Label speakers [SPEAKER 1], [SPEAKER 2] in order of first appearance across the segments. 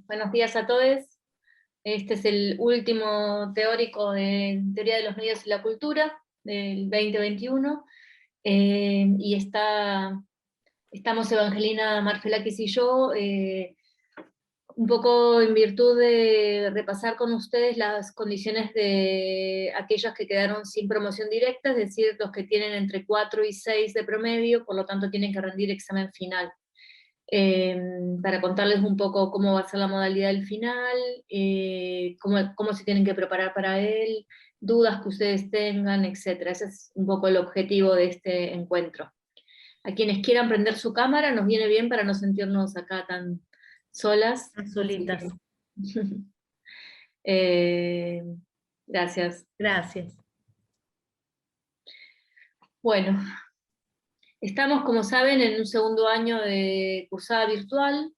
[SPEAKER 1] Buenos días a todos. Este es el último teórico de Teoría de los Medios y la Cultura del 2021. Y estamos Evangelina Marfelakis y yo, un poco en virtud de repasar con ustedes las condiciones de aquellos que quedaron sin promoción directa, es decir, los que tienen entre 4 y 6 de promedio, por lo tanto tienen que rendir examen final. Para contarles un poco cómo va a ser la modalidad del final, cómo se tienen que preparar para él, dudas que ustedes tengan, etc. Ese es un poco el objetivo de este encuentro. A quienes quieran prender su cámara nos viene bien para no sentirnos acá tan solas.
[SPEAKER 2] Solitas.
[SPEAKER 1] Gracias.
[SPEAKER 2] Gracias.
[SPEAKER 1] Bueno, estamos, como saben, en un segundo año de cursada virtual,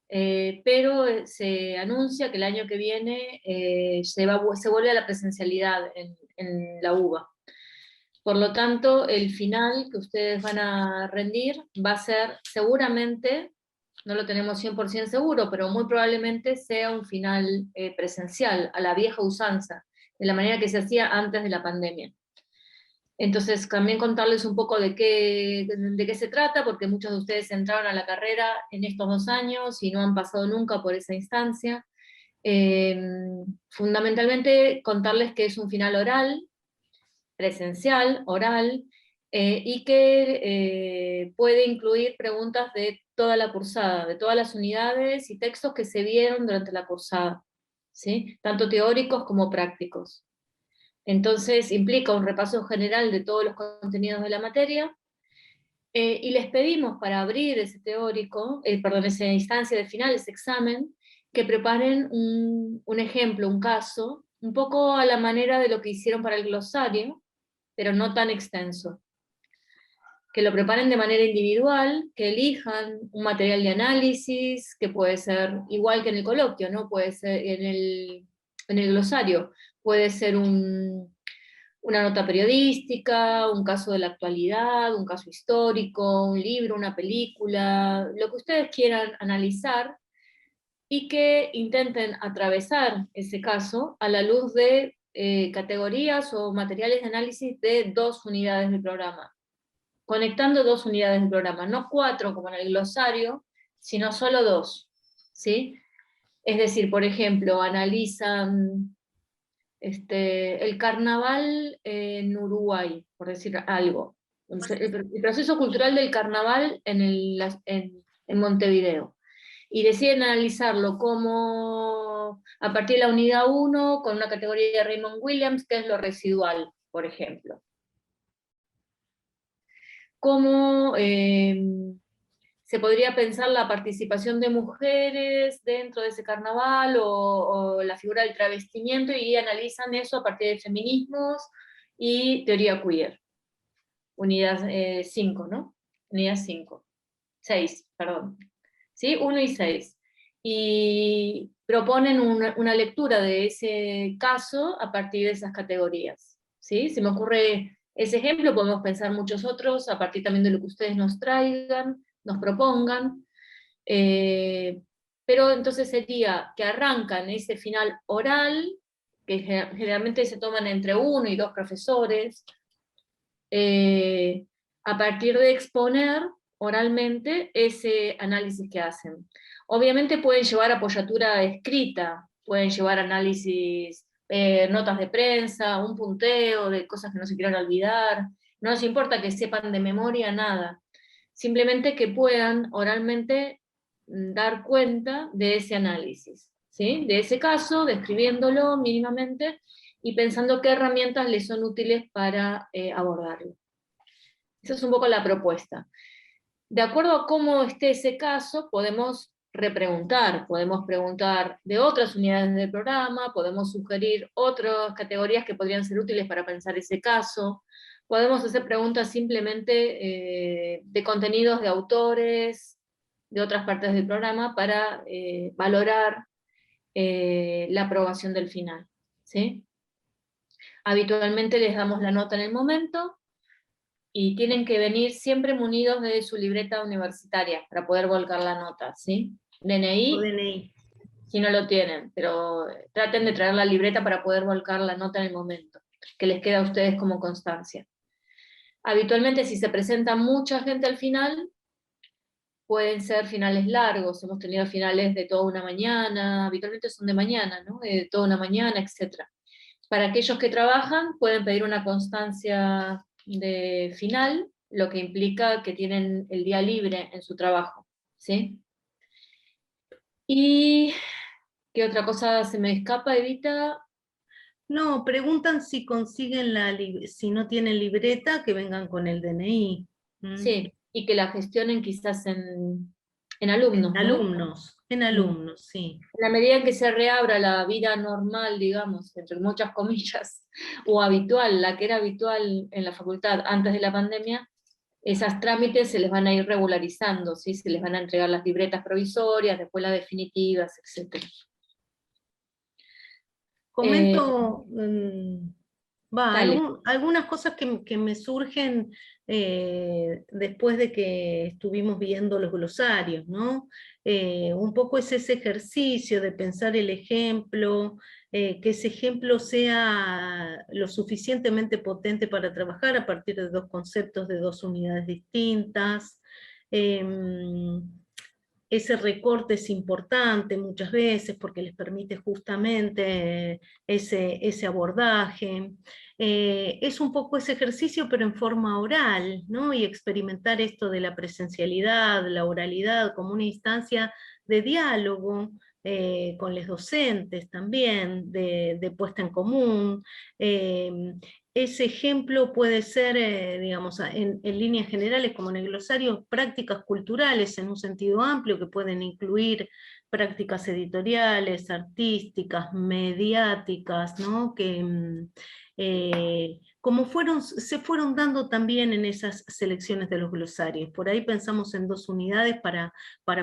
[SPEAKER 1] pero se anuncia que el año que viene se vuelve a la presencialidad en la UBA. Por lo tanto, el final que ustedes van a rendir va a ser seguramente, no lo tenemos 100% seguro, pero muy probablemente sea un final presencial, a la vieja usanza, de la manera que se hacía antes de la pandemia. Entonces, también contarles un poco de qué se trata, porque muchos de ustedes entraron a la carrera en estos 2 años y no han pasado nunca por esa instancia. Fundamentalmente, contarles que es un final oral, presencial, oral, y que puede incluir preguntas de toda la cursada, de todas las unidades y textos que se vieron durante la cursada, ¿sí? Tanto teóricos como prácticos. Entonces implica un repaso general de todos los contenidos de la materia, y les pedimos para abrir ese teórico, esa instancia de final, ese examen, que preparen un ejemplo, un caso, un poco a la manera de lo que hicieron para el glosario, pero no tan extenso. Que lo preparen de manera individual, que elijan un material de análisis, que puede ser igual que en el coloquio, ¿no? Puede ser en el glosario, puede ser una nota periodística, un caso de la actualidad, un caso histórico, un libro, una película, lo que ustedes quieran analizar, y que intenten atravesar ese caso a la luz de categorías o materiales de análisis de 2 unidades del programa, conectando 2 unidades del programa, no 4 como en el glosario, sino solo 2, ¿sí? Es decir, por ejemplo, analizan el carnaval en Uruguay, por decir algo. El proceso cultural del carnaval en Montevideo. Y deciden analizarlo como a partir de la unidad 1, con una categoría de Raymond Williams, que es lo residual, por ejemplo. Cómo se podría pensar la participación de mujeres dentro de ese carnaval, o la figura del travestimiento, y analizan eso a partir de feminismos y teoría queer. Unidad 5, ¿no? Unidad 5. 6, perdón. ¿Sí? 1 y 6. Y proponen una lectura de ese caso a partir de esas categorías. ¿Sí? Se me ocurre ese ejemplo, podemos pensar muchos otros a partir también de lo que ustedes nos traigan, nos propongan, pero entonces sería que arrancan ese final oral, que generalmente se toman entre 1 y 2 profesores, a partir de exponer oralmente ese análisis que hacen. Obviamente pueden llevar apoyatura escrita, pueden llevar análisis, notas de prensa, un punteo de cosas que no se quieran olvidar, no nos importa que sepan de memoria nada, simplemente que puedan oralmente dar cuenta de ese análisis, ¿sí? De ese caso, describiéndolo mínimamente y pensando qué herramientas les son útiles para abordarlo. Esa es un poco la propuesta. De acuerdo a cómo esté ese caso, podemos repreguntar, podemos preguntar de otras unidades del programa, podemos sugerir otras categorías que podrían ser útiles para pensar ese caso, podemos hacer preguntas simplemente de contenidos de autores de otras partes del programa para valorar la aprobación del final, ¿sí? Habitualmente les damos la nota en el momento, y tienen que venir siempre munidos de su libreta universitaria para poder volcar la nota, ¿sí? DNI,
[SPEAKER 2] DNI.
[SPEAKER 1] si no lo tienen, pero traten de traer la libreta para poder volcar la nota en el momento, que les queda a ustedes como constancia. Habitualmente, si se presenta mucha gente al final, pueden ser finales largos, hemos tenido finales de toda una mañana, habitualmente son de mañana, ¿no? De toda una mañana, etc. Para aquellos que trabajan, pueden pedir una constancia de final, lo que implica que tienen el día libre en su trabajo, ¿sí? ¿Y qué otra cosa se me escapa, Evita?
[SPEAKER 2] No, preguntan si consiguen si no tienen libreta, que vengan con el DNI.
[SPEAKER 1] Sí, y que la gestionen quizás en alumnos, ¿no?
[SPEAKER 2] En
[SPEAKER 1] Mm.
[SPEAKER 2] alumnos, sí.
[SPEAKER 1] En la medida en que se reabra la vida normal, digamos, entre muchas comillas, o habitual, la que era habitual en la facultad antes de la pandemia, esas trámites se les van a ir regularizando, ¿sí? Se les van a entregar las libretas provisorias, después las definitivas, etc.
[SPEAKER 2] Comento,
[SPEAKER 1] Dale.
[SPEAKER 2] algunas cosas que me surgen después de que estuvimos viendo los glosarios, ¿no? Un poco es ese ejercicio de pensar el ejemplo, que ese ejemplo sea lo suficientemente potente para trabajar a partir de dos conceptos de dos unidades distintas. Em, Ese recorte es importante muchas veces porque les permite justamente ese abordaje. Es un poco ese ejercicio, pero en forma oral, ¿no? Y experimentar esto de la presencialidad, la oralidad, como una instancia de diálogo con los docentes también, de puesta en común. Ese ejemplo puede ser, digamos, en líneas generales, como en el glosario, prácticas culturales en un sentido amplio, que pueden incluir prácticas editoriales, artísticas, mediáticas, ¿no? Que como se fueron dando también en esas selecciones de los glosarios. Por ahí pensamos en dos unidades para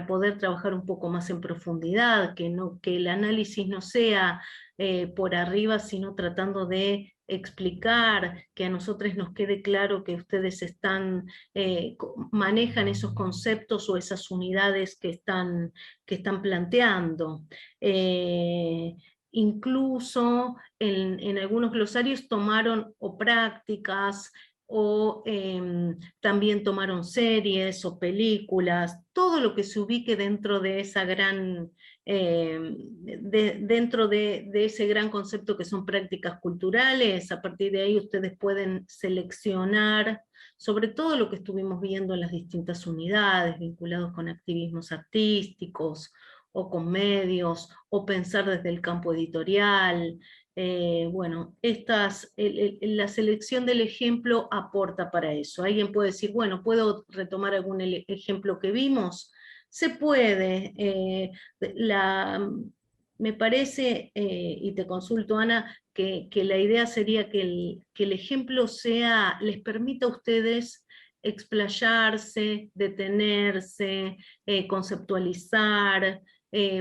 [SPEAKER 2] poder trabajar un poco más en profundidad, que el análisis no sea por arriba, sino tratando de explicar, que a nosotros nos quede claro que ustedes manejan esos conceptos o esas unidades que están planteando. Incluso en algunos glosarios tomaron o prácticas o también tomaron series o películas, todo lo que se ubique dentro de esa gran dentro de ese gran concepto que son prácticas culturales. A partir de ahí ustedes pueden seleccionar sobre todo lo que estuvimos viendo en las distintas unidades, vinculados con activismos artísticos, o con medios, o pensar desde el campo editorial. Bueno, la selección del ejemplo aporta para eso. Alguien puede decir, bueno, ¿puedo retomar algún ejemplo que vimos? Se puede. Me parece, y te consulto, Ana, que la idea sería que el ejemplo les permita a ustedes explayarse, detenerse, conceptualizar,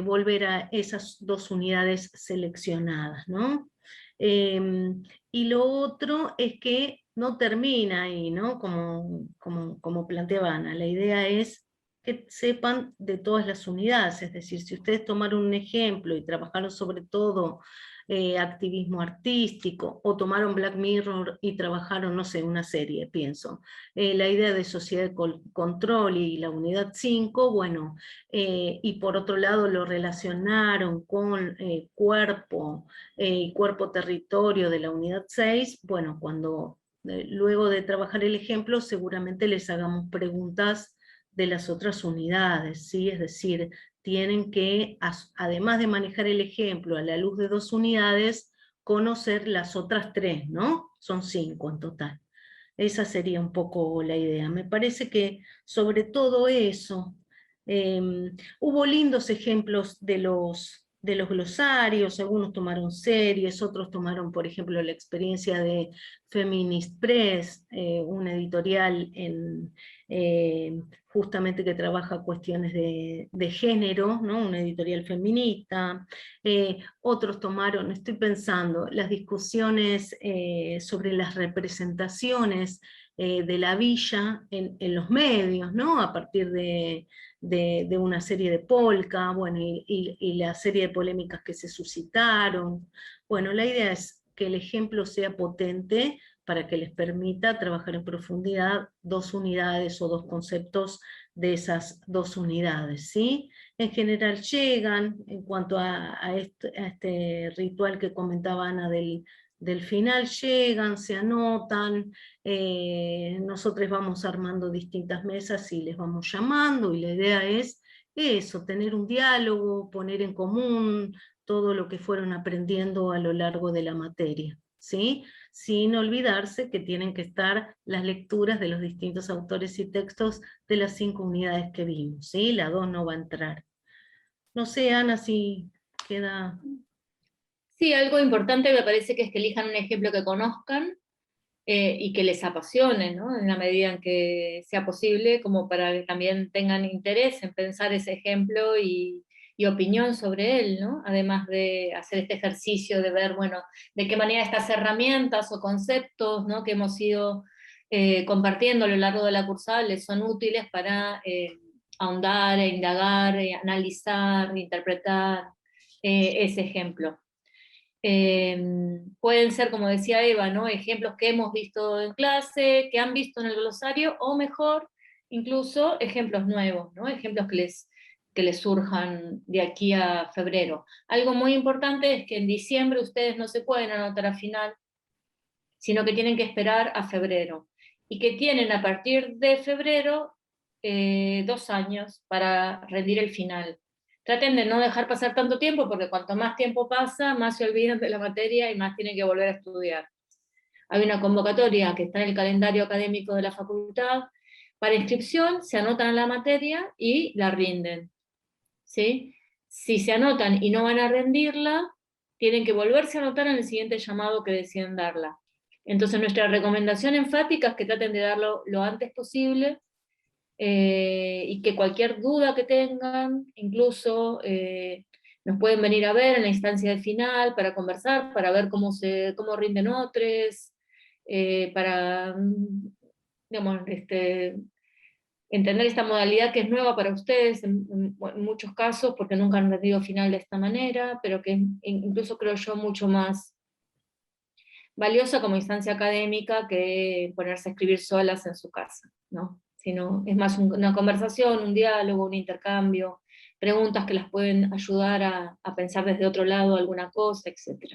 [SPEAKER 2] volver a esas dos unidades seleccionadas, ¿no? Y lo otro es que no termina ahí, ¿no? Como planteaba Ana, la idea es que sepan de todas las unidades, es decir, si ustedes tomaron un ejemplo y trabajaron sobre todo activismo artístico, o tomaron Black Mirror y trabajaron, no sé, una serie, pienso, la idea de sociedad de control y la unidad 5, bueno, y por otro lado lo relacionaron con cuerpo y cuerpo-territorio de la unidad 6, bueno, luego de trabajar el ejemplo, seguramente les hagamos preguntas de las otras unidades, ¿sí? Es decir, tienen que, además de manejar el ejemplo a la luz de dos unidades, conocer las otras tres, ¿no? Son 5 en total. Esa sería un poco la idea. Me parece que sobre todo eso, hubo lindos ejemplos de los glosarios, algunos tomaron series, otros tomaron, por ejemplo, la experiencia de Feminist Press, una editorial justamente que trabaja cuestiones de género, ¿no? Una editorial feminista. Otros tomaron, estoy pensando, las discusiones sobre las representaciones de la villa en los medios, ¿no? A partir de una serie de polka, bueno, y la serie de polémicas que se suscitaron. Bueno, la idea es que el ejemplo sea potente para que les permita trabajar en profundidad dos unidades o dos conceptos de esas dos unidades, ¿sí? En general llegan, en cuanto a este ritual que comentaba Ana del final, llegan, se anotan, nosotros vamos armando distintas mesas y les vamos llamando, y la idea es eso, tener un diálogo, poner en común todo lo que fueron aprendiendo a lo largo de la materia, ¿sí? Sin olvidarse que tienen que estar las lecturas de los distintos autores y textos de las 5 unidades que vimos, ¿sí? La 2 no va a entrar. No sé, Ana, si queda...
[SPEAKER 1] Sí, algo importante me parece que es que elijan un ejemplo que conozcan y que les apasione, ¿no? En la medida en que sea posible, como para que también tengan interés en pensar ese ejemplo y opinión sobre él, ¿no? Además de hacer este ejercicio de ver, bueno, de qué manera estas herramientas o conceptos, ¿no? Que hemos ido compartiendo a lo largo de la cursada les son útiles para ahondar, indagar, analizar, interpretar ese ejemplo. Pueden ser, como decía Eva, ¿no? Ejemplos que hemos visto en clase, que han visto en el glosario, o mejor, incluso ejemplos nuevos, ¿no? Ejemplos que les surjan de aquí a febrero. Algo muy importante es que en diciembre ustedes no se pueden anotar a final, sino que tienen que esperar a febrero. Y que tienen a partir de febrero 2 años para rendir el final. Traten de no dejar pasar tanto tiempo, porque cuanto más tiempo pasa, más se olvidan de la materia y más tienen que volver a estudiar. Hay una convocatoria que está en el calendario académico de la facultad para inscripción, se anotan a la materia y la rinden, ¿sí? Si se anotan y no van a rendirla, tienen que volverse a anotar en el siguiente llamado que deciden darla. Entonces nuestra recomendación enfática es que traten de darlo lo antes posible, y que cualquier duda que tengan, incluso nos pueden venir a ver en la instancia del final para conversar, para ver cómo rinden otros, para digamos, entender esta modalidad que es nueva para ustedes en muchos casos, porque nunca han rendido final de esta manera, pero que incluso creo yo mucho más valiosa como instancia académica que ponerse a escribir solas en su casa, ¿no? Sino es más una conversación, un diálogo, un intercambio, preguntas que las pueden ayudar a pensar desde otro lado alguna cosa, etc.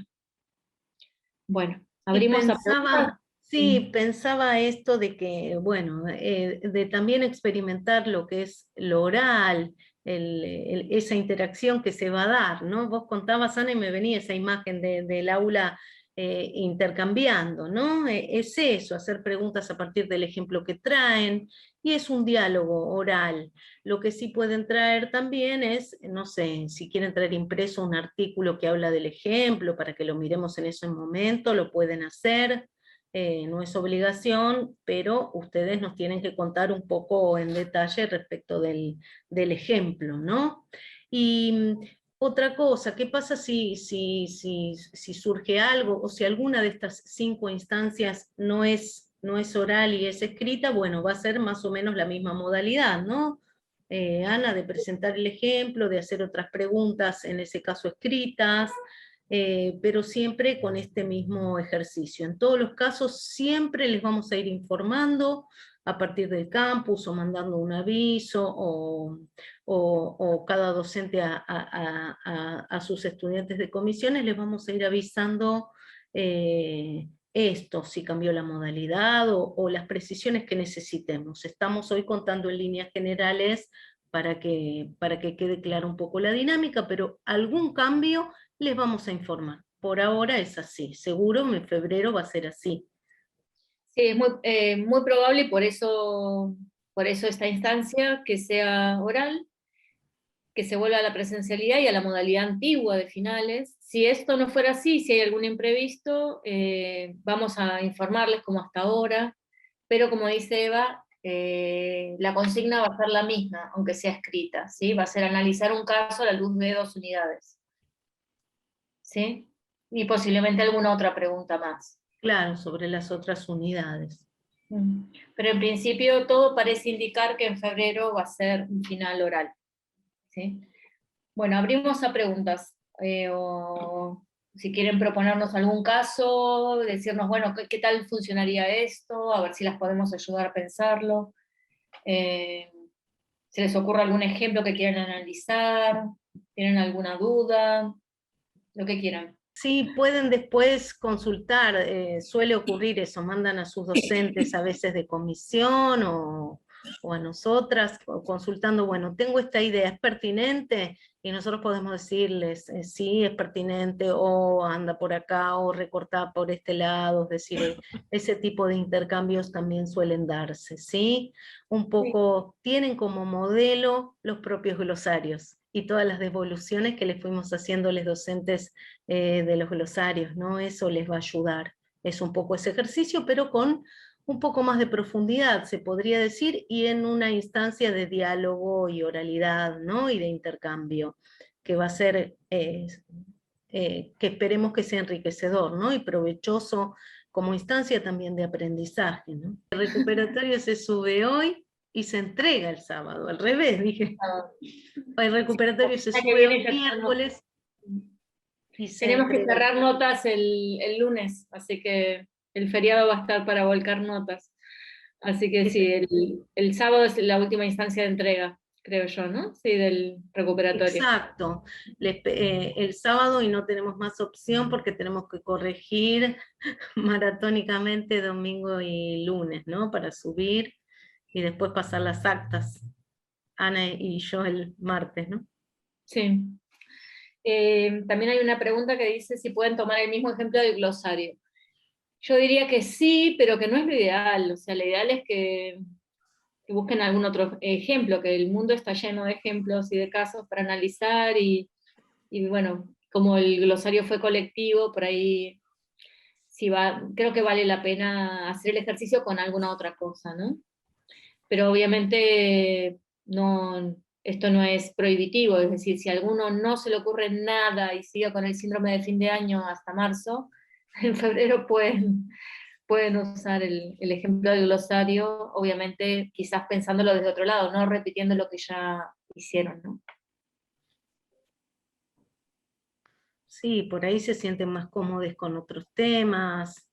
[SPEAKER 1] Bueno,
[SPEAKER 2] Y
[SPEAKER 1] abrimos a preguntas.
[SPEAKER 2] pensaba, sí, pensaba esto de que, bueno, de también experimentar lo que es lo oral, esa interacción que se va a dar, ¿no? Vos contabas, Ana, y me venía esa imagen del aula intercambiando, ¿no? Es eso, hacer preguntas a partir del ejemplo que traen, y es un diálogo oral. Lo que sí pueden traer también es, no sé, si quieren traer impreso un artículo que habla del ejemplo, para que lo miremos en ese momento, lo pueden hacer, no es obligación, pero ustedes nos tienen que contar un poco en detalle respecto del ejemplo, ¿no? Y otra cosa, ¿qué pasa si surge algo, o si alguna de estas 5 instancias no es oral y es escrita? Bueno, va a ser más o menos la misma modalidad, ¿no? Ana, de presentar el ejemplo, de hacer otras preguntas, en ese caso escritas, pero siempre con este mismo ejercicio. En todos los casos siempre les vamos a ir informando a partir del campus, o mandando un aviso, o cada docente a sus estudiantes de comisiones, les vamos a ir avisando esto, si cambió la modalidad o las precisiones que necesitemos. Estamos hoy contando en líneas generales para que quede clara un poco la dinámica, pero algún cambio les vamos a informar. Por ahora es así, seguro en febrero va a ser así.
[SPEAKER 1] Sí, es muy probable y por eso esta instancia que sea oral, que se vuelva a la presencialidad y a la modalidad antigua de finales. Si esto no fuera así, si hay algún imprevisto, vamos a informarles como hasta ahora, pero como dice Eva, la consigna va a ser la misma, aunque sea escrita, ¿sí? Va a ser analizar un caso a la luz de 2 unidades, ¿sí? Y posiblemente alguna otra pregunta más.
[SPEAKER 2] Claro, sobre las otras unidades.
[SPEAKER 1] Pero en principio todo parece indicar que en febrero va a ser un final oral, ¿sí? Bueno, abrimos a preguntas, o si quieren proponernos algún caso, decirnos, bueno, ¿qué tal funcionaría esto? A ver si las podemos ayudar a pensarlo. ¿Se les ocurre algún ejemplo que quieran analizar? ¿Tienen alguna duda? Lo que quieran.
[SPEAKER 2] Sí, pueden después consultar, suele ocurrir eso, mandan a sus docentes a veces de comisión o a nosotras, consultando, bueno, tengo esta idea, ¿es pertinente? Y nosotros podemos decirles, sí, es pertinente, o anda por acá, o recorta por este lado, es decir, ese tipo de intercambios también suelen darse, ¿sí? Un poco, tienen como modelo los propios glosarios y todas las devoluciones que les fuimos haciendo los docentes de los glosarios, ¿no? Eso les va a ayudar. Es un poco ese ejercicio, pero con un poco más de profundidad, se podría decir, y en una instancia de diálogo y oralidad, ¿no? Y de intercambio, que va a ser, que esperemos que sea enriquecedor, ¿no? Y provechoso como instancia también de aprendizaje, ¿no? El recuperatorio se sube hoy y se entrega el sábado, al revés, dije. El recuperatorio se sube hoy miércoles y se
[SPEAKER 1] Tenemos que
[SPEAKER 2] entrega.
[SPEAKER 1] cerrar notas el lunes, así que el feriado va a estar para volcar notas. Así que sí, el sábado es la última instancia de entrega, creo yo, ¿no? Sí, del recuperatorio.
[SPEAKER 2] Exacto. El sábado y no tenemos más opción porque tenemos que corregir maratónicamente domingo y lunes, ¿no? Para subir y después pasar las actas. Ana y yo el martes, ¿no?
[SPEAKER 1] Sí. También hay una pregunta que dice si pueden tomar el mismo ejemplo del glosario. Yo diría que sí, pero que no es lo ideal. O sea, lo ideal es que busquen algún otro ejemplo, que el mundo está lleno de ejemplos y de casos para analizar y bueno, como el glosario fue colectivo, por ahí sí creo que vale la pena hacer el ejercicio con alguna otra cosa, ¿no? Pero obviamente no, esto no es prohibitivo, es decir, si a alguno no se le ocurre nada y sigue con el síndrome de fin de año hasta marzo, en febrero pueden usar el ejemplo del glosario, obviamente quizás pensándolo desde otro lado, no repitiendo lo que ya hicieron, ¿no?
[SPEAKER 2] Sí, por ahí se sienten más cómodos con otros temas.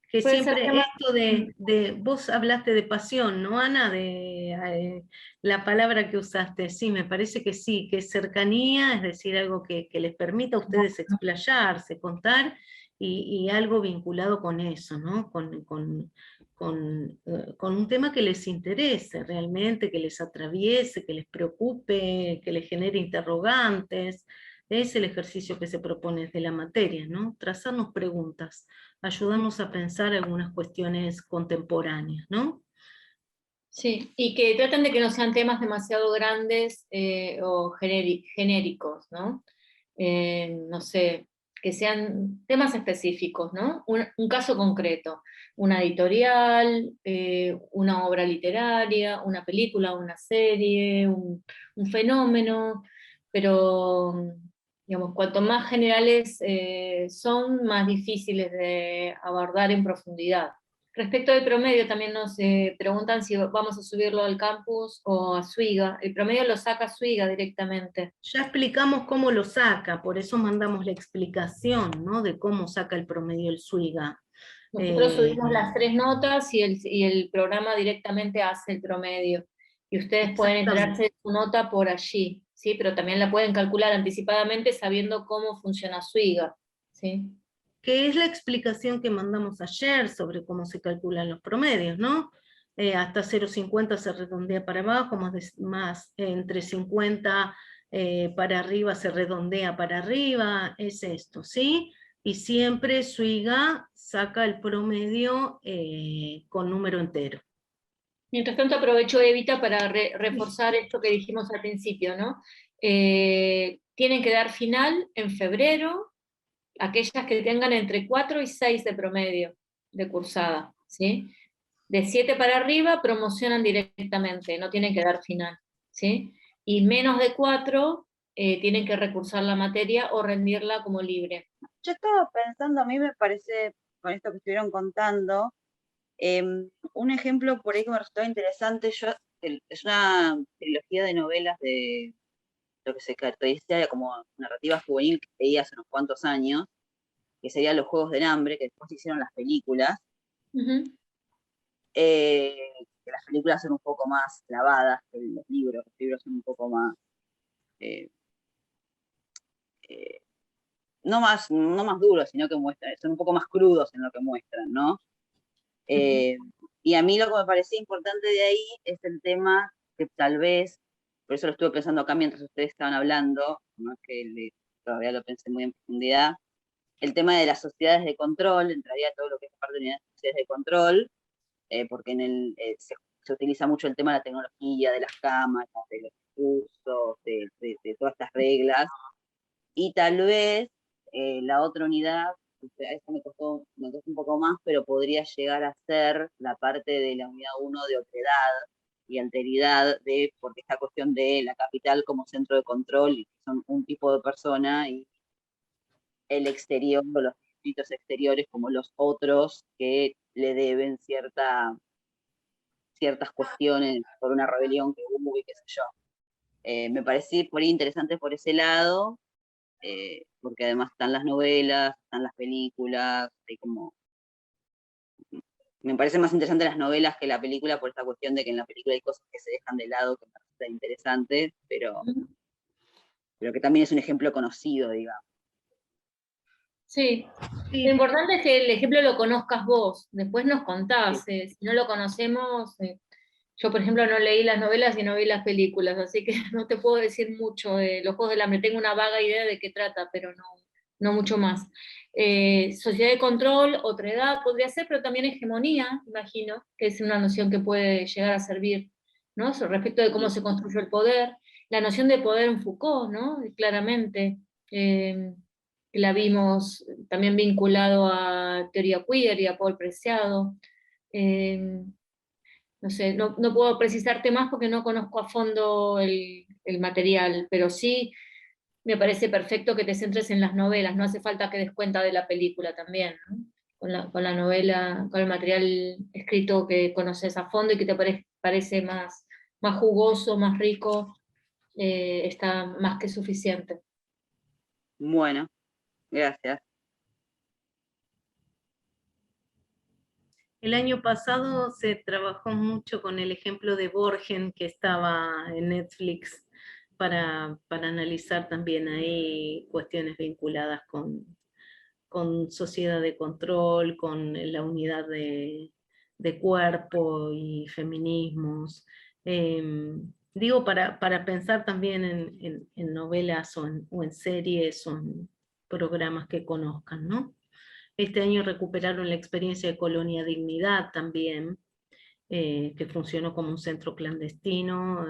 [SPEAKER 2] Que
[SPEAKER 1] Puede ser
[SPEAKER 2] siempre
[SPEAKER 1] tema.
[SPEAKER 2] esto vos hablaste de pasión, ¿no, Ana? De la palabra que usaste, sí, me parece que sí, que es cercanía, es decir, algo que les permita a ustedes explayarse, contar, y algo vinculado con eso, ¿no? Con un tema que les interese realmente, que les atraviese, que les preocupe, que les genere interrogantes. Es el ejercicio que se propone desde la materia, ¿no? Trazarnos preguntas, ayudarnos a pensar algunas cuestiones contemporáneas, ¿no?
[SPEAKER 1] Sí, y que traten de que no sean temas demasiado grandes o genéricos, ¿no? No sé, que sean temas específicos, ¿no? Un caso concreto, una editorial, una obra literaria, una película, una serie, un fenómeno, pero, digamos, cuanto más generales son, más difíciles de abordar en profundidad. Respecto del promedio, también nos preguntan si vamos a subirlo al campus o a Suiga. El promedio lo saca Suiga directamente.
[SPEAKER 2] Ya explicamos cómo lo saca, por eso mandamos la explicación, ¿no? De cómo saca el promedio el SUIGA.
[SPEAKER 1] Nosotros subimos las 3 notas y el programa directamente hace el promedio. Y ustedes pueden enterarse
[SPEAKER 2] Exactamente.
[SPEAKER 1] de su nota por allí, ¿sí? Pero también la pueden calcular anticipadamente sabiendo cómo funciona Suiga, ¿sí?
[SPEAKER 2] Que es la explicación que mandamos ayer sobre cómo se calculan los promedios, ¿no? Hasta 0,50 se redondea para abajo, más entre 50 para arriba se redondea para arriba, es esto, ¿sí? Y siempre Suiga saca el promedio con número entero.
[SPEAKER 1] Mientras tanto aprovecho, Evita, para reforzar esto que dijimos al principio, ¿no? Tienen que dar final en febrero, aquellas que tengan entre 4 y 6 de promedio de cursada, ¿sí? De 7 para arriba promocionan directamente, no tienen que dar final, ¿sí? Y menos de 4 tienen que recursar la materia o rendirla como libre.
[SPEAKER 3] Yo estaba pensando, a mí me parece, con esto que estuvieron contando, Un ejemplo por ahí que me resultaba interesante, es una trilogía de novelas de lo que se caracteriza como narrativa juvenil que leí hace unos cuantos años, que serían Los Juegos del Hambre, que después hicieron las películas. Que las películas son un poco más clavadas que los libros son un poco más, no más duros, sino que son un poco más crudos en lo que muestran, ¿no? Y a mí lo que me parecía importante de ahí es el tema que tal vez, por eso lo estuve pensando acá mientras ustedes estaban hablando, no es que todavía lo pensé muy en profundidad, el tema de las sociedades de control, entraría todo lo que es parte de las sociedades de control, porque se utiliza mucho el tema de la tecnología, de las cámaras, de los usos, de todas estas reglas, y tal vez la otra unidad, esto me costó un poco más, pero podría llegar a ser la parte de la unidad 1 de otredad y alteridad, porque esta cuestión de la capital como centro de control, y que son un tipo de persona, y el exterior, o los distritos exteriores como los otros que le deben ciertas cuestiones por una rebelión que hubo y qué sé yo. Me pareció por ahí interesante por ese lado, porque además están las novelas, están las películas, hay como... Me parece más interesante las novelas que la película por esta cuestión de que en la película hay cosas que se dejan de lado que me resultan interesantes, pero que también es un ejemplo conocido, digamos.
[SPEAKER 1] Sí. Lo importante es que el ejemplo lo conozcas vos, después nos contás.
[SPEAKER 3] Sí.
[SPEAKER 1] Si no lo conocemos, yo por ejemplo no leí las novelas y no vi las películas, así que no te puedo decir mucho de Los Juegos del Hambre. Tengo una vaga idea de qué trata, pero no mucho más. Sociedad de control, otra edad podría ser, pero también hegemonía, imagino, que es una noción que puede llegar a servir, ¿no? Respecto de cómo se construyó el poder. La noción de poder en Foucault, ¿no? Claramente. Que la vimos también vinculado a teoría queer y a Paul Preciado. No sé, no puedo precisarte más porque no conozco a fondo el material, pero sí me parece perfecto que te centres en las novelas, no hace falta que des cuenta de la película también, ¿no? Con la novela, con el material escrito que conoces a fondo y que te parece más jugoso, más rico, está más que suficiente.
[SPEAKER 3] Bueno, gracias.
[SPEAKER 2] El año pasado se trabajó mucho con el ejemplo de Borgen, que estaba en Netflix, para analizar también ahí cuestiones vinculadas con sociedad de control, con la unidad de cuerpo y feminismos. Digo, para pensar también en novelas o en series o en programas que conozcan, ¿no? Este año recuperaron la experiencia de Colonia Dignidad también, que funcionó como un centro clandestino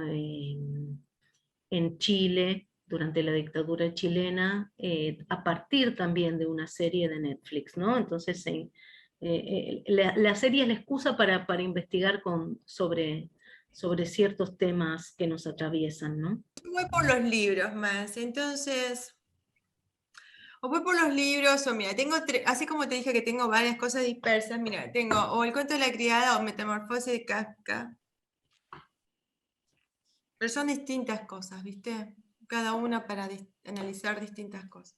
[SPEAKER 2] en Chile durante la dictadura chilena, a partir también de una serie de Netflix, ¿no? Entonces, la serie es la excusa para investigar sobre ciertos temas que nos atraviesan, ¿no?
[SPEAKER 4] Voy por los libros más, entonces... O voy por los libros, o mira, tengo así como te dije que tengo varias cosas dispersas, mira, tengo o El cuento de la criada o Metamorfosis de Kafka. Pero son distintas cosas, ¿viste? Cada una para analizar distintas cosas.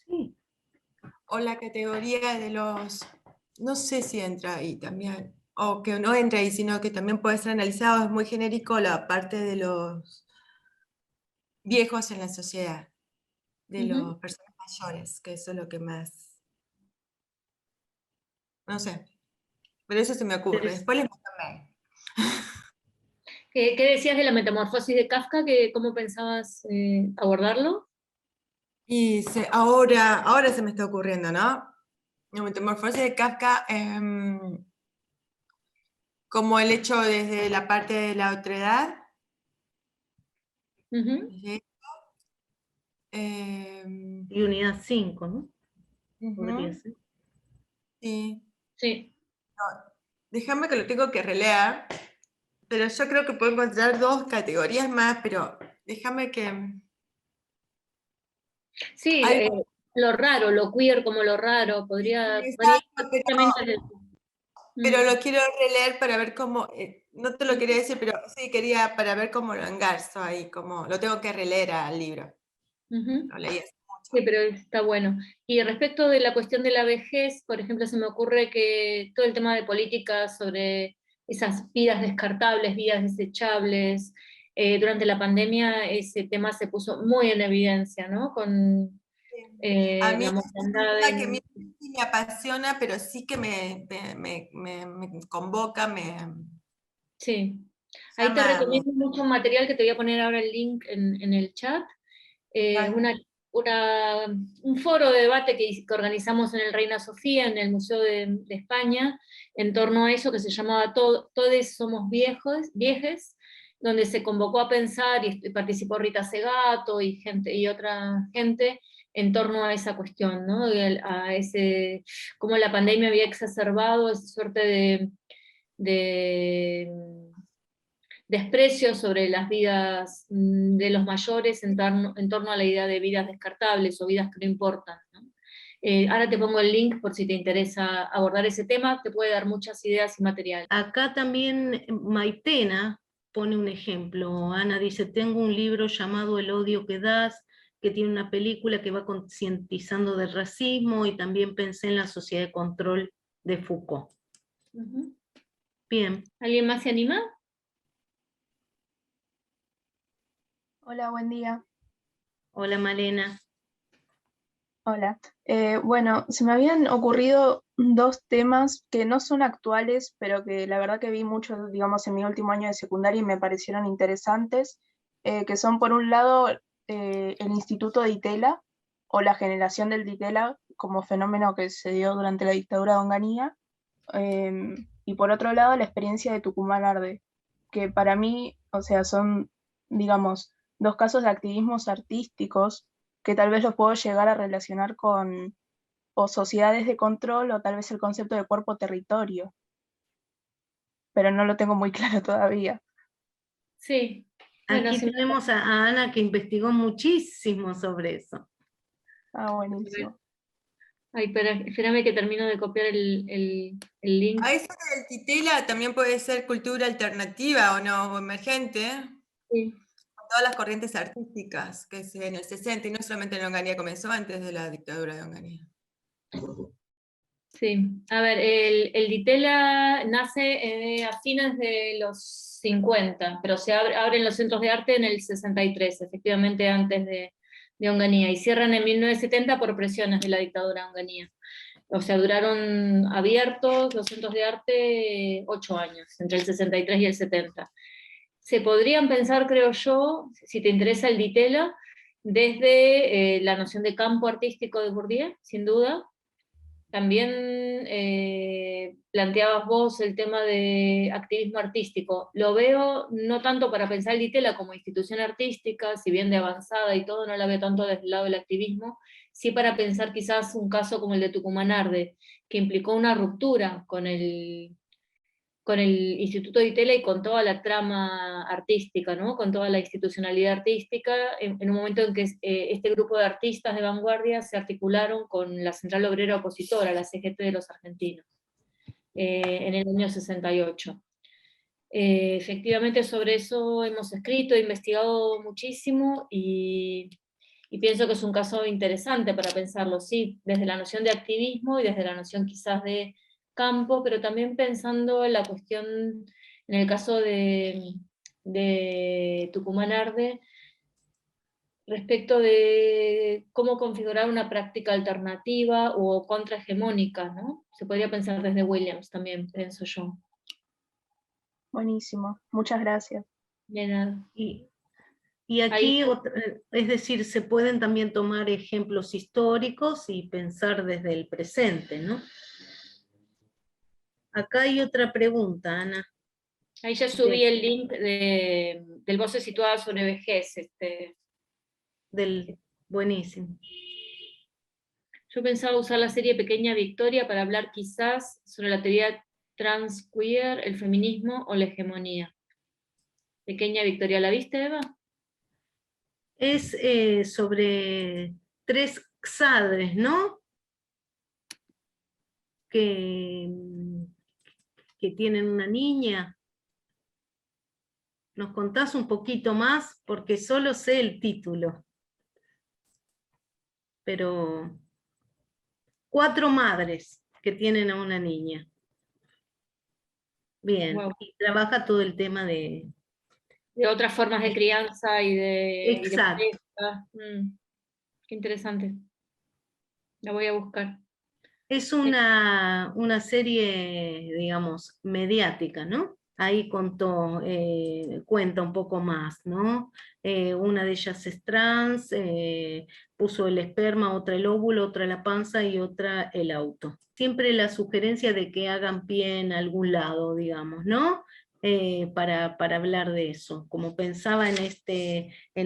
[SPEAKER 2] Sí.
[SPEAKER 4] O la categoría de los, no sé si entra ahí también, o que no entra ahí, sino que también puede ser analizado, es muy genérico la parte de los viejos en la sociedad, de los personas mayores, que eso es lo que más, no sé, pero eso se me ocurre. Después les mando mail.
[SPEAKER 1] ¿Qué decías de la metamorfosis de Kafka? ¿Cómo pensabas abordarlo?
[SPEAKER 4] Y ahora se me está ocurriendo, ¿no? La metamorfosis de Kafka, como el hecho desde la parte de la otredad.
[SPEAKER 2] Y unidad 5, ¿no? Podría ser.
[SPEAKER 4] Sí.
[SPEAKER 1] Sí.
[SPEAKER 4] No, déjame que lo tengo que releer, pero yo creo que puedo encontrar dos categorías más, pero déjame que...
[SPEAKER 1] Sí, lo raro, lo queer como lo raro, podría
[SPEAKER 4] Exacto, pero pero
[SPEAKER 1] Mm,
[SPEAKER 4] lo quiero releer para ver cómo, no te lo quería decir, pero sí quería para ver cómo lo engarzo ahí, cómo lo tengo que releer al libro.
[SPEAKER 1] ujú.
[SPEAKER 4] Lo leí hace
[SPEAKER 1] Sí,
[SPEAKER 4] mucho.
[SPEAKER 1] pero está bueno. Y respecto de la cuestión de la vejez, por ejemplo, se me ocurre que todo el tema de políticas sobre esas vidas descartables, vidas desechables, durante la pandemia ese tema se puso muy en evidencia, ¿no? Con
[SPEAKER 4] A mí
[SPEAKER 1] la
[SPEAKER 4] es un
[SPEAKER 1] mortandad
[SPEAKER 4] tema que a mí
[SPEAKER 1] en...
[SPEAKER 4] sí me apasiona, pero sí que me convoca, me
[SPEAKER 1] Sí. Ahí te
[SPEAKER 4] llama,
[SPEAKER 1] recomiendo mucho un material que te voy a poner ahora el link en el chat.
[SPEAKER 4] vale.
[SPEAKER 1] Un foro de debate que organizamos en el Reina Sofía, en el Museo de España, en torno a eso que se llamaba Todos somos viejos, viejes, donde se convocó a pensar y participó Rita Segato y otra gente en torno a esa cuestión, ¿no? A ese, cómo la pandemia había exacerbado esa suerte de desprecio sobre las vidas de los mayores en torno a la idea de vidas descartables o vidas que no importan, ¿no? Ahora te pongo el link por si te interesa abordar ese tema, te puede dar muchas ideas y material.
[SPEAKER 2] Acá también Maitena pone un ejemplo. Ana dice, tengo un libro llamado El odio que das, que tiene una película que va concientizando del racismo, y también pensé en La sociedad de control de Foucault.
[SPEAKER 1] Uh-huh.
[SPEAKER 2] Bien.
[SPEAKER 1] ¿Alguien más se anima?
[SPEAKER 5] Hola, buen día.
[SPEAKER 2] Hola Malena.
[SPEAKER 5] Hola. Bueno, se me habían ocurrido dos temas que no son actuales, pero que la verdad que vi mucho, digamos, en mi último año de secundaria y me parecieron interesantes, que son, por un lado, el Instituto de Itela, o la generación del Ditela como fenómeno que se dio durante la dictadura de Onganía, y por otro lado, la experiencia de Tucumán Arde, que para mí, o sea, son, digamos, dos casos de activismos artísticos que tal vez los puedo llegar a relacionar con o sociedades de control, o tal vez el concepto de cuerpo-territorio, pero no lo tengo muy claro todavía.
[SPEAKER 1] Sí. Bueno,
[SPEAKER 2] Aquí
[SPEAKER 1] si me...
[SPEAKER 2] tenemos a Ana, que investigó muchísimo sobre eso.
[SPEAKER 5] Ah, buenísimo.
[SPEAKER 1] Ay, espérame que termino de copiar el link.
[SPEAKER 4] A eso del titela también puede ser cultura alternativa o no, o emergente,
[SPEAKER 1] Sí.
[SPEAKER 4] con todas las corrientes artísticas que se en el 60, y no solamente en Onganía, comenzó antes de la dictadura de Onganía.
[SPEAKER 1] Sí, a ver, el Ditela nace a fines de los 50, pero se abren los centros de arte en el 63, efectivamente antes de Onganía, y cierran en 1970 por presiones de la dictadura onganía. O sea, duraron abiertos los centros de arte 8 años, entre el 63 y el 70. Se podrían pensar, creo yo, si te interesa el Ditela, desde la noción de campo artístico de Bourdieu, sin duda. También planteabas vos el tema de activismo artístico. Lo veo no tanto para pensar el Ditela como institución artística, si bien de avanzada y todo, no la veo tanto desde el lado del activismo, sí para pensar quizás un caso como el de Tucumán Arde, que implicó una ruptura con el Instituto de Itela y con toda la trama artística, ¿no? Con toda la institucionalidad artística, en un momento en que este grupo de artistas de vanguardia se articularon con la Central Obrera Opositora, la CGT de los argentinos, en el año 68. Efectivamente sobre eso hemos escrito, investigado muchísimo y pienso que es un caso interesante para pensarlo, sí, desde la noción de activismo y desde la noción quizás de campo, pero también pensando en la cuestión, en el caso de Tucumán Arde, respecto de cómo configurar una práctica alternativa o contrahegemónica, ¿no? Se podría pensar desde Williams también, pienso yo.
[SPEAKER 5] Buenísimo. Muchas gracias.
[SPEAKER 1] De nada.
[SPEAKER 2] Y
[SPEAKER 1] Ahí,
[SPEAKER 2] aquí, es decir, se pueden también tomar ejemplos históricos y pensar desde el presente, ¿no? Acá hay otra pregunta, Ana.
[SPEAKER 1] ahí ya subí el link del Voces Situadas sobre Vejez.
[SPEAKER 2] Buenísimo.
[SPEAKER 1] Yo pensaba usar la serie Pequeña Victoria para hablar quizás sobre la teoría transqueer, el feminismo o la hegemonía. Pequeña Victoria, ¿la viste, Eva?
[SPEAKER 2] Es sobre 3 xadres, ¿no? Que que tienen una niña? ¿Nos contás un poquito más? Porque solo sé el título. Pero 4 madres que tienen a una niña. Bien,
[SPEAKER 1] Wow.
[SPEAKER 2] y trabaja todo el tema de...
[SPEAKER 1] De otras formas de crianza y de
[SPEAKER 2] Exacto.
[SPEAKER 1] pareja. Qué interesante. La voy a buscar.
[SPEAKER 2] Es una serie, digamos, mediática, ¿no? Ahí cuenta un poco más, ¿no? Una de ellas es trans, puso el esperma, otra el óvulo, otra la panza y otra el auto. Siempre la sugerencia de que hagan pie en algún lado, digamos, ¿no? Para hablar de eso. Como pensaba en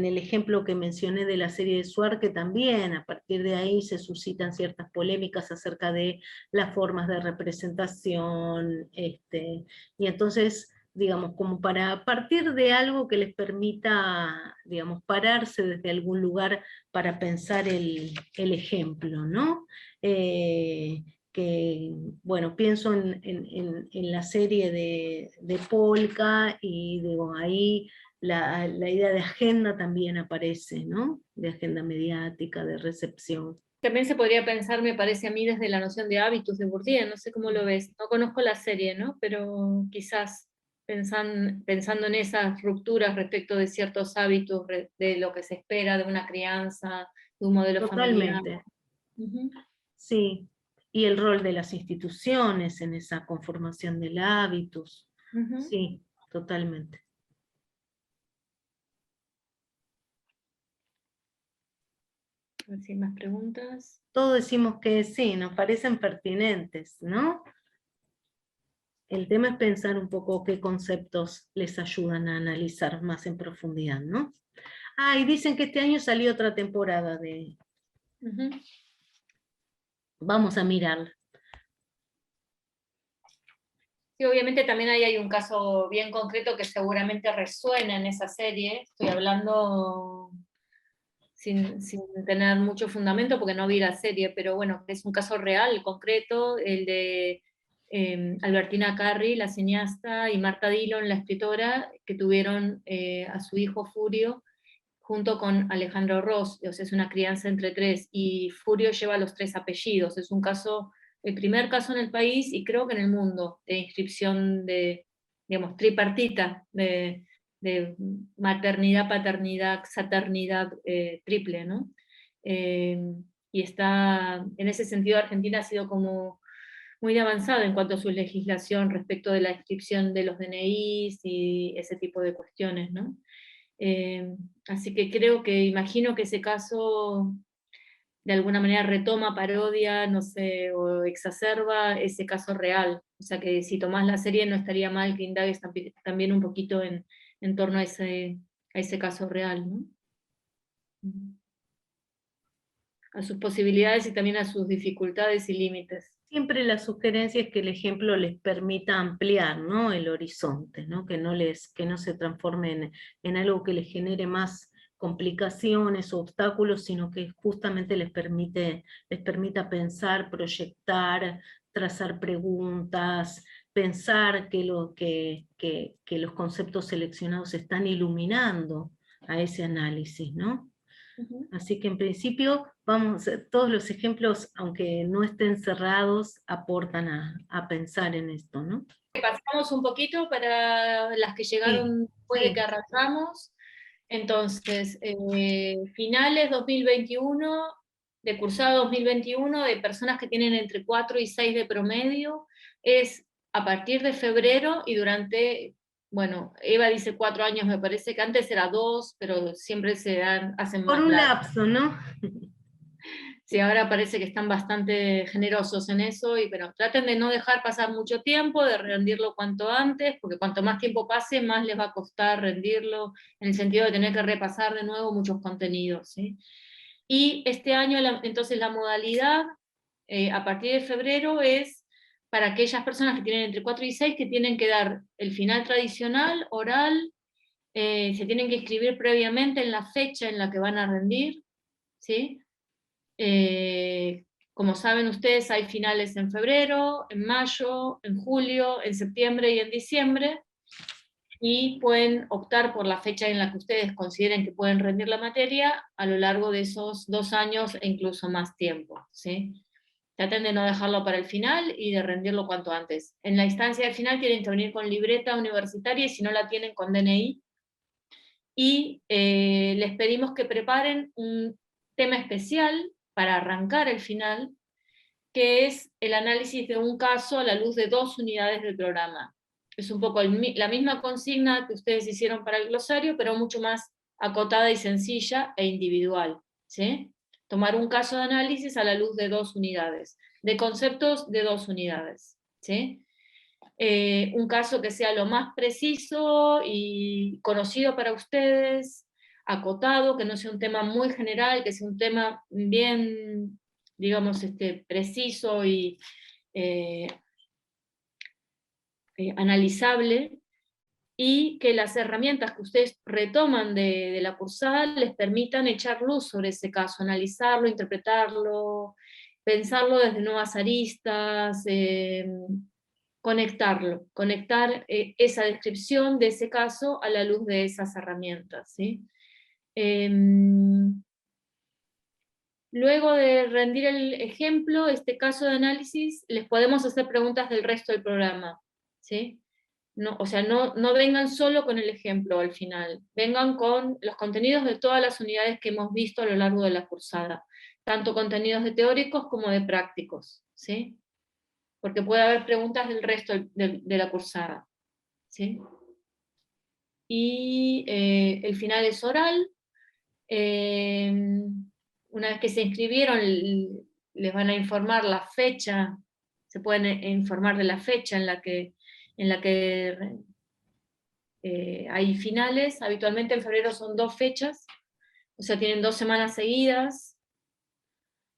[SPEAKER 2] el ejemplo que mencioné de la serie de Suar, que también a partir de ahí se suscitan ciertas polémicas acerca de las formas de representación, y entonces, digamos, como para partir de algo que les permita, digamos, pararse desde algún lugar para pensar el ejemplo, ¿no? Que, bueno, pienso en la serie de Polka y digo, ahí la idea de agenda también aparece, ¿no? De agenda mediática, de recepción.
[SPEAKER 1] También se podría pensar, me parece a mí, desde la noción de hábitos de Bourdieu, no sé cómo lo ves, no conozco la serie, ¿no? Pero quizás pensando en esas rupturas respecto de ciertos hábitos, de lo que se espera de una crianza, de un modelo familiar.
[SPEAKER 2] Totalmente,
[SPEAKER 1] Ujú.
[SPEAKER 2] sí. Y el rol de las instituciones en esa conformación del hábitos.
[SPEAKER 1] Ujú.
[SPEAKER 2] Sí, totalmente.
[SPEAKER 1] A ver si hay más preguntas.
[SPEAKER 2] Todos decimos que sí, nos parecen pertinentes, ¿no? El tema es pensar un poco qué conceptos les ayudan a analizar más en profundidad, ¿no? Ah, y dicen que este año salió otra temporada de...
[SPEAKER 1] Ujú.
[SPEAKER 2] Vamos a mirarla.
[SPEAKER 1] Sí, obviamente también ahí hay un caso bien concreto que seguramente resuena en esa serie. Estoy hablando sin tener mucho fundamento porque no vi la serie, pero bueno, es un caso real, concreto, el de Albertina Carri, la cineasta, y Marta Dillon, la escritora, que tuvieron a su hijo Furio junto con Alejandro Ross, o sea, es una crianza entre 3, y Furio lleva los 3 apellidos. Es un caso, el primer caso en el país y creo que en el mundo, de inscripción de, digamos, tripartita, de maternidad, paternidad, saternidad triple, ¿no? Eh, y está, en ese sentido, Argentina ha sido como muy avanzada en cuanto a su legislación respecto de la inscripción de los DNIs y ese tipo de cuestiones, ¿no? Así que creo que, imagino que ese caso de alguna manera retoma, parodia, no sé, o exacerba ese caso real. O sea que si tomás la serie no estaría mal que indagues también un poquito en torno a ese caso real, ¿no? A sus posibilidades y también a sus dificultades y límites.
[SPEAKER 2] Siempre la sugerencia es que el ejemplo les permita ampliar, ¿no? El horizonte, ¿no? Que no se transforme en algo que les genere más complicaciones o obstáculos, sino que justamente les permita pensar, proyectar, trazar preguntas, pensar que los conceptos seleccionados están iluminando a ese análisis, ¿no? Así que en principio, todos los ejemplos, aunque no estén cerrados, aportan a pensar en esto, ¿no?
[SPEAKER 1] Pasamos un poquito para las que llegaron después de que arrancamos. Entonces, finales 2021, de cursado 2021, de personas que tienen entre 4 y 6 de promedio, es a partir de febrero y durante, bueno, Eva dice 4 años, me parece que antes era 2, pero siempre hacen
[SPEAKER 2] Por
[SPEAKER 1] más
[SPEAKER 2] un
[SPEAKER 1] largo.
[SPEAKER 2] lapso, ¿no?
[SPEAKER 1] Sí, ahora parece que están bastante generosos en eso, pero traten de no dejar pasar mucho tiempo, de rendirlo cuanto antes, porque cuanto más tiempo pase, más les va a costar rendirlo, en el sentido de tener que repasar de nuevo muchos contenidos, ¿sí? Y este año, entonces, la modalidad, a partir de febrero, es para aquellas personas que tienen entre 4 y 6, que tienen que dar el final tradicional, oral, se tienen que inscribir previamente en la fecha en la que van a rendir, ¿sí? Como saben ustedes, hay finales en febrero, en mayo, en julio, en septiembre y en diciembre, y pueden optar por la fecha en la que ustedes consideren que pueden rendir la materia a lo largo de esos 2 años e incluso más tiempo, ¿sí? Traten de no dejarlo para el final y de rendirlo cuanto antes. En la instancia del final tienen que venir con libreta universitaria, y si no la tienen, con DNI. Y les pedimos que preparen un tema especial para arrancar el final, que es el análisis de un caso a la luz de 2 unidades del programa. Es un poco la misma consigna que ustedes hicieron para el glosario, pero mucho más acotada y sencilla e individual, ¿sí? Tomar un caso de análisis a la luz de 2 unidades, de conceptos de 2 unidades, ¿sí? Un caso que sea lo más preciso y conocido para ustedes, acotado, que no sea un tema muy general, que sea un tema bien, digamos, preciso y analizable, y que las herramientas que ustedes retoman de la cursada les permitan echar luz sobre ese caso, analizarlo, interpretarlo, pensarlo desde nuevas aristas, conectar esa descripción de ese caso a la luz de esas herramientas, ¿sí? Luego de rendir el ejemplo, este caso de análisis, les podemos hacer preguntas del resto del programa, ¿sí? No, o sea, no vengan solo con el ejemplo al final, vengan con los contenidos de todas las unidades que hemos visto a lo largo de la cursada, tanto contenidos de teóricos como de prácticos, ¿sí? Porque puede haber preguntas del resto de la cursada, ¿sí? Y el final es oral. Una vez que se inscribieron, les van a informar la fecha, se pueden informar de la fecha en la que hay finales. Habitualmente en febrero son 2 fechas, o sea, tienen 2 semanas seguidas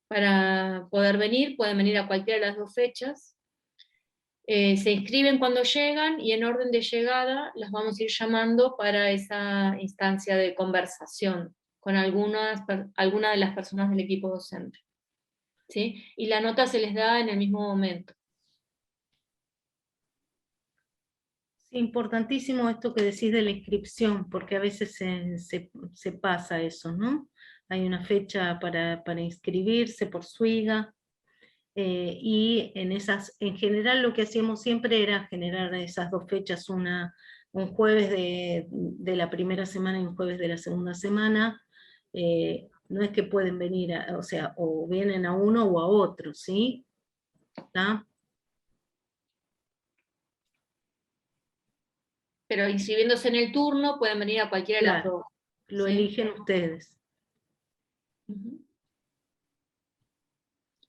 [SPEAKER 1] para poder venir, pueden venir a cualquiera de las 2 fechas. Se inscriben cuando llegan, y en orden de llegada las vamos a ir llamando para esa instancia de conversación con alguna de las personas del equipo docente, ¿sí? Y la nota se les da en el mismo momento.
[SPEAKER 2] Sí, importantísimo esto que decís de la inscripción, porque a veces se pasa eso, ¿no? Hay una fecha para inscribirse por SUIGA, y en general lo que hacíamos siempre era generar esas 2 fechas, un jueves de la primera semana y un jueves de la segunda semana. No es que pueden venir, o sea, o vienen a uno o a otro, ¿sí? ¿Está?
[SPEAKER 1] Pero inscribiéndose en el turno pueden venir a cualquiera de las
[SPEAKER 2] Claro,
[SPEAKER 1] 2.
[SPEAKER 2] lo
[SPEAKER 1] ¿sí?
[SPEAKER 2] eligen ustedes.
[SPEAKER 1] Uh-huh.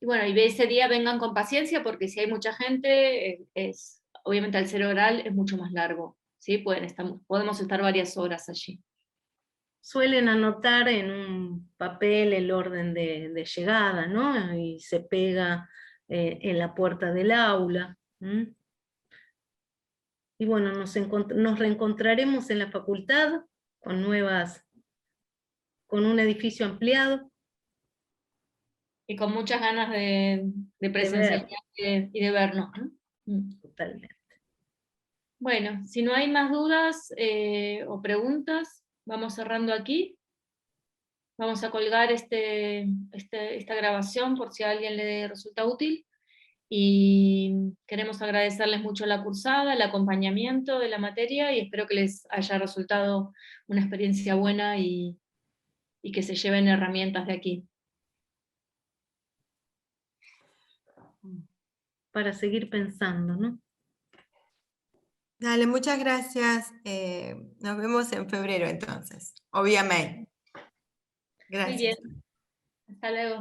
[SPEAKER 1] Y bueno, y ese día vengan con paciencia, porque si hay mucha gente, obviamente al ser oral es mucho más largo, ¿sí? Podemos estar varias horas allí.
[SPEAKER 2] Suelen anotar en un papel el orden de llegada, ¿no? Y se pega en la puerta del aula. Y bueno, nos reencontraremos en la facultad con un edificio ampliado.
[SPEAKER 1] Y con muchas ganas de presencialidad y de vernos, ¿no?
[SPEAKER 2] Totalmente.
[SPEAKER 1] Bueno, si no hay más dudas o preguntas, vamos cerrando aquí. Vamos a colgar esta grabación por si a alguien le resulta útil. Y queremos agradecerles mucho la cursada, el acompañamiento de la materia, y espero que les haya resultado una experiencia buena y que se lleven herramientas de aquí.
[SPEAKER 2] Para seguir pensando, ¿no?
[SPEAKER 4] Dale, muchas gracias. Nos vemos en febrero entonces, obviamente. Gracias.
[SPEAKER 1] Muy bien. Hasta luego.